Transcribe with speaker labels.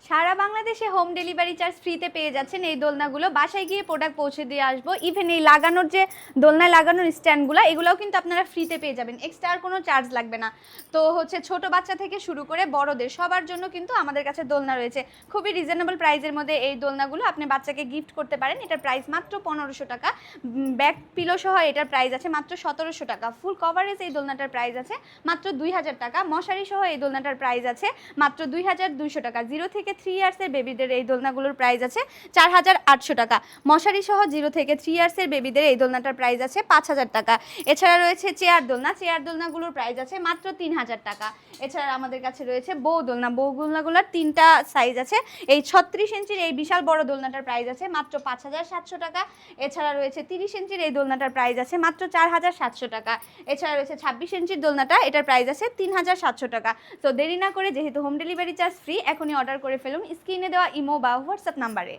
Speaker 1: সারা বাংলাদেশে home delivery charge ফ্রিতে পেয়ে যাচ্ছেন এই দোলনাগুলো। বাসায় গিয়ে প্রোডাক্ট পৌঁছে দিয়ে আসবো। ইভেন এই লাগানোর যে দোলনায় লাগানোর স্ট্যান্ডগুলো, এগুলোও কিন্তু আপনারা ফ্রিতে পেয়ে যাবেন, এক্সট্রা আর কোনো চার্জ লাগবে না। তো হচ্ছে ছোট বাচ্চা থেকে শুরু করে বড়দের সবার জন্য কিন্তু আমাদের কাছে দোলনা রয়েছে। খুবই রিজনেবল প্রাইসের মধ্যে এই দোলনাগুলো আপনি বাচ্চাকে গিফট করতে পারেন। এটার প্রাইস মাত্র 1500 টাকা। ব্যাক পিলো সহ এটার প্রাইস আছে মাত্র 1700 টাকা। ফুল কভারেজ এই দোলনাটার প্রাইস আছে মাত্র 2000 টাকা। মশারি সহ এই দোলনাটার প্রাইস আছে মাত্র 2200 টাকা। 0 থেকে 3 ইয়ার্সের বেবিদের এই দোলনাগুলোর প্রাইস আছে 4800 টাকা। মশারি সহ 0 থেকে 3 ইয়ার্সের বেবিদের এই দোলনাটার প্রাইস আছে 5000 টাকা। এছাড়া রয়েছে চেয়ার দোলনা। চেয়ার দোলনাগুলোর প্রাইস আছে মাত্র 3000 টাকা। এছাড়া আমাদের কাছে রয়েছে বউ দোলনা। বউ দোলনাগুলোর 3টা সাইজ আছে। এই 36 ইঞ্চির এই বিশাল বড় দোলনাটার প্রাইস আছে মাত্র 5700 টাকা। এছাড়া রয়েছে 30 ইঞ্চির এই দোলনাটার প্রাইস আছে মাত্র 4700 টাকা। এছাড়া রয়েছে 26 ইঞ্চির দোলনাটা, এটার প্রাইস আছে 3700 টাকা। তো দেরি না করে, যেহেতু হোম ডেলিভারি চার্জ ফ্রি, এখনই অর্ডার করে ফেলুন স্ক্রিনে দেওয়া ইমো বা হোয়াটসঅ্যাপ নাম্বারে।